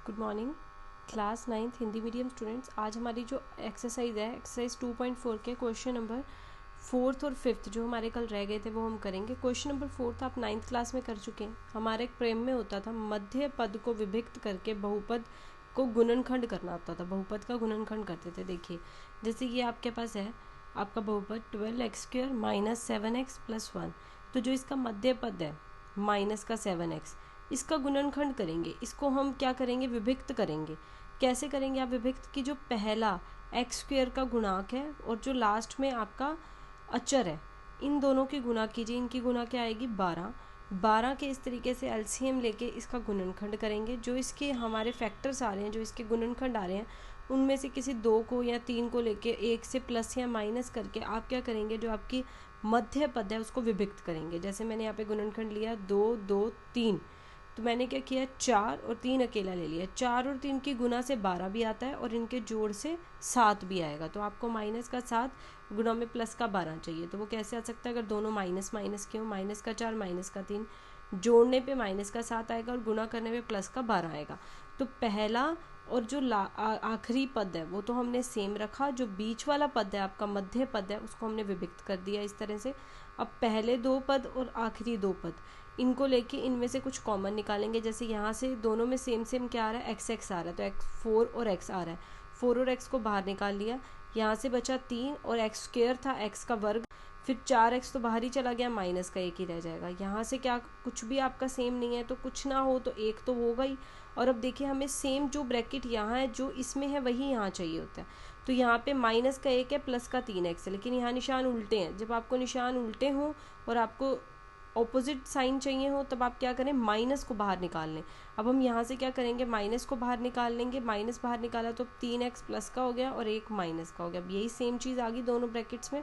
Good morning class 9th Hindi medium students. आज हमारी जो एक्सरसाइज है एक्सरसाइज 2.4 के क्वेश्चन नंबर 4th और 5th जो हमारे कल रह गए थे वो हम करेंगे। क्वेश्चन नंबर 4 आप 9th क्लास में कर चुके हैं। हमारे एक प्रेम में होता था मध्य पद को विभक्त करके बहुपद को गुणनखंड करना होता था, बहुपद का गुणनखंड करते थे। देखिए जैसे ये आपके पास है आपका बहुपद 12x² माइनस 7x प्लस 1, तो जो इसका मध्य पद है माइनस का 7x, इसका गुणनखंड करेंगे। इसको हम क्या करेंगे, विभक्त करेंगे। कैसे करेंगे आप विभक्त की, जो पहला x² का गुणांक है और जो लास्ट में आपका अचर है, इन दोनों की गुणा कीजिए। इनकी गुणा क्या आएगी 12 के इस तरीके से एलसीएम लेके इसका गुणनखंड करेंगे। जो इसके हमारे फैक्टर्स आ रहे हैं, जो इसके गुणनखंड आ रहे हैं, उनमें से किसी 2 को या 3 को लेके 1 से प्लस या माइनस करके आप क्या करेंगे, जो आपकी मध्य पद है उसको विभक्त करेंगे। जैसे मैंने यहाँ पे गुणनखंड लिया 2 2 3, तो मैंने क्या किया 4 और 3 अकेला ले लिया। 4 और 3 की गुना से 12 भी आता है और इनके जोड़ से 7 भी आएगा। तो आपको माइनस का 7 गुना में प्लस का 12 चाहिए। तो वो कैसे आ सकता है, अगर दोनों माइनस माइनस के हो, माइनस का 4 माइनस का 3, जोड़ने पे माइनस का 7 आएगा और गुना करने पे प्लस का 12 आएगा। तो पहला और जो आखिरी पद है वो तो हमने सेम रखा, जो बीच वाला पद है आपका मध्य पद है उसको हमने विभक्त कर दिया इस तरह से। अब पहले 2 पद और आखिरी 2 पद इनको लेके इनमें से कुछ कॉमन निकालेंगे। जैसे यहाँ से दोनों में सेम सेम क्या आ रहा है, x आ रहा है, तो x 4 और x आ रहा है। 4 और x को बाहर निकाल लिया, यहाँ से बचा 3 और x² था x का वर्ग, फिर 4x तो बाहर ही चला गया, माइनस का 1 ही रह जाएगा। यहाँ से क्या कुछ भी आपका सेम नहीं है, तो कुछ ना हो तो 1 तो होगा ही। और अब देखिए हमें सेम जो ब्रैकेट यहाँ है जो इसमें है वही यहाँ चाहिए होता है। तो यहाँ पे माइनस का 1 है, प्लस का 3x है, लेकिन यहाँ निशान उल्टे हैं। जब आपको निशान उल्टे हों और आपको ऑपोजिट साइन चाहिए हो तब आप क्या करें, माइनस को बाहर निकाल लें। अब हम यहाँ से क्या करेंगे, माइनस को बाहर निकाल लेंगे। माइनस बाहर निकाला तो 3x प्लस का हो गया और 1 माइनस का हो गया। अब यही सेम चीज़ आ गई दोनों ब्रैकेट्स में।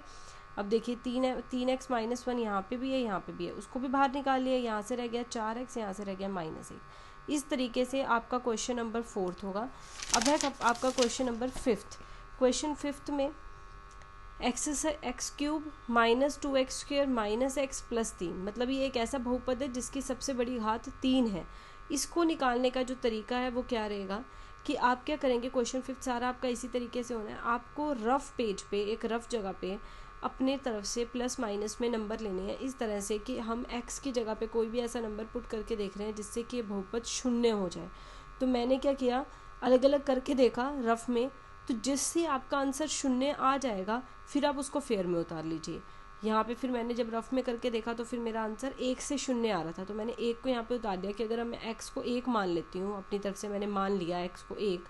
अब देखिए 3x माइनस 1 यहाँ पे भी है, यहाँ पे भी है, उसको भी बाहर निकाल लिया। यहाँ से रह गया 4x, यहाँ से रह गया -1। इस तरीके से आपका क्वेश्चन नंबर 4 होगा। अब है आपका क्वेश्चन नंबर 5। क्वेश्चन 5 में x³ minus 2x² minus x plus 3, मतलब ये एक ऐसा बहुपद है जिसकी सबसे बड़ी घात 3 है। इसको निकालने का जो तरीका है वो क्या रहेगा कि आप क्या करेंगे, क्वेश्चन 5 सारा आपका इसी तरीके से होना है। आपको रफ पेज पे, एक रफ जगह पे अपने तरफ से प्लस माइनस में नंबर लेने हैं, इस तरह से कि हम x की जगह पे कोई भी ऐसा नंबर पुट करके देख रहे हैं जिससे कि बहुपद 0 हो जाए। तो मैंने क्या किया, अलग अलग करके देखा रफ में, तो जिससे आपका आंसर 0 आ जाएगा फिर आप उसको फेयर में उतार लीजिए। यहाँ पे फिर मैंने जब रफ में करके देखा तो फिर मेरा आंसर 1 से 0 आ रहा था, तो मैंने 1 को यहाँ पे उतार दिया कि अगर मैं x को 1 मान लेती हूँ, अपनी तरफ से मैंने मान लिया x को 1,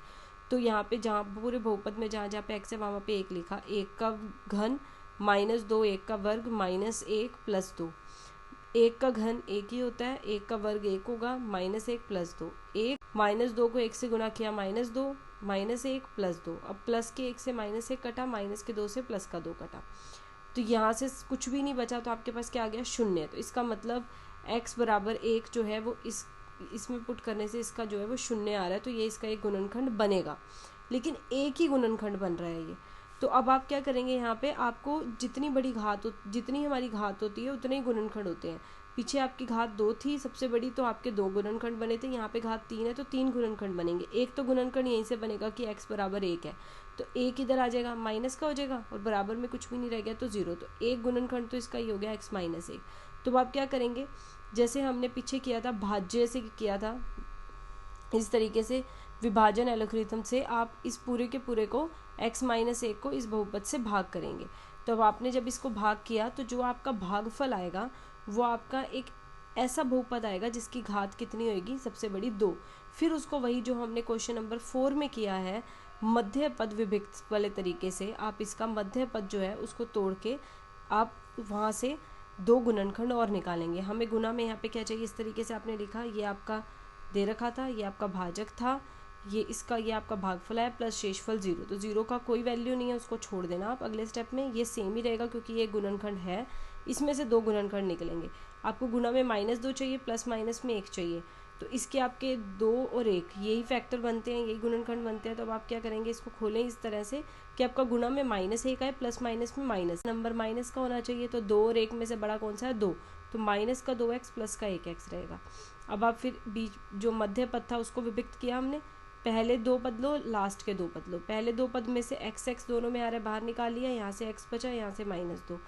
तो यहाँ पे जहाँ पूरे बहुपद में जहाँ जहाँ पे x है वहाँ पे 1 लिखा। 1 का घन -2, 1 का वर्ग -1 प्लस 2। 1 का घन 1 ही होता है, 1 का वर्ग 1 होगा, -1 प्लस 2। 1 -2 को 1 से गुना किया -2, -1 प्लस 2। अब प्लस के 1 से -1 कटा, माइनस के 2 से प्लस का 2 कटा, तो यहाँ से कुछ भी नहीं बचा, तो आपके पास क्या आ गया 0। तो इसका मतलब x बराबर 1 जो है वो इसमें पुट करने से इसका जो है वो 0 आ रहा है। तो ये इसका एक गुणनखंड बनेगा, लेकिन एक ही गुणनखंड बन रहा है ये। तो अब आप क्या करेंगे, यहाँ पे आपको जितनी बड़ी घात जितनी हमारी घात होती है उतने ही गुणनखंड होते हैं। पीछे आपकी घात 2 थी सबसे बड़ी, तो आपके 2 गुणनखंड बने थे। यहाँ पे घात 3 है तो 3 गुणनखंड बनेंगे। एक तो गुणनखंड यहीं से बनेगा कि x बराबर 1 है, तो 1 इधर आ जाएगा, माइनस का हो जाएगा और बराबर में कुछ भी नहीं रह गया तो 0। तो एक गुणनखंड तो इसका ही हो गया x - 1। तो आप क्या करेंगे, जैसे हमने पीछे किया था भाज्य से किया था, इस तरीके से विभाजन एल्गोरिथम से आप इस पूरे के पूरे को x - 1 को इस बहुपद से भाग करेंगे। तो अब आपने जब इसको भाग किया तो जो आपका भागफल आएगा वो आपका एक ऐसा बहुपद आएगा जिसकी घात कितनी होगी, सबसे बड़ी 2। फिर उसको वही जो हमने क्वेश्चन नंबर 4 में किया है मध्य पद विभक्त वाले तरीके से, आप इसका मध्य पद जो है उसको तोड़ के आप वहाँ से 2 गुणनखंड और निकालेंगे। हमें गुना में यहाँ पे क्या चाहिए, इस तरीके से आपने लिखा, ये आपका दे रखा था, ये आपका भाजक था, ये आपका भागफल है प्लस शेषफल 0। तो 0 का कोई वैल्यू नहीं है, उसको छोड़ देना आप। अगले स्टेप में ये सेम ही रहेगा क्योंकि ये गुणनखंड है, इसमें से 2 गुणनखंड निकलेंगे। आपको गुना में -2 चाहिए, प्लस माइनस में 1 चाहिए, तो इसके आपके 2 और 1 यही फैक्टर बनते हैं, यही गुणनखंड बनते हैं। तो अब आप क्या करेंगे, इसको खोलें इस तरह से कि आपका गुना में -1 आए, प्लस माइनस में माइनस, नंबर माइनस का होना चाहिए। तो 2 और 1 में से बड़ा कौन सा है, 2, तो माइनस का 2x प्लस का 1x रहेगा। अब आप फिर बीच जो मध्य पद था उसको विभक्त किया हमने, पहले दो पद लो, लास्ट के दो पद लो। पहले दो पद में से एक्स एक्स दोनों में आ रहा है, बाहर निकाल लिया, यहाँ से एक्स बचा, यहाँ से -2।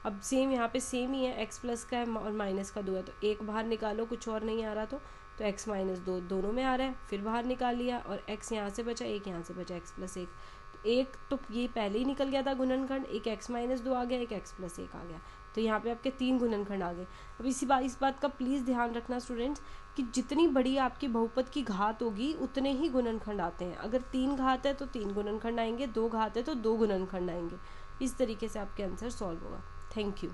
अब सेम यहाँ पे सेम ही है, एक्स प्लस का है और माइनस का 2 है, तो एक बाहर निकालो, कुछ और नहीं आ रहा तो एक्स -2 दोनों में आ रहा है, फिर बाहर निकाल लिया और एक्स यहाँ से बचा, एक यहाँ से बचा, एक्स प्लस 1। तो एक तो ये पहले ही निकल गया था गुणनखंड, एक एक्स -2 आ गया, एक एक्स प्लस 1 आ गया, तो यहाँ पे आपके 3 गुणनखंड आ गए। अब इस बात का प्लीज़ ध्यान रखना स्टूडेंट्स कि जितनी बड़ी आपकी बहुपद की घात होगी उतने ही गुणनखंड आते हैं। अगर 3 घात है तो 3 गुणनखंड आएंगे, 2 घात है तो 2 गुणनखंड आएंगे। इस तरीके से आपके आंसर सॉल्व होगा। Thank you.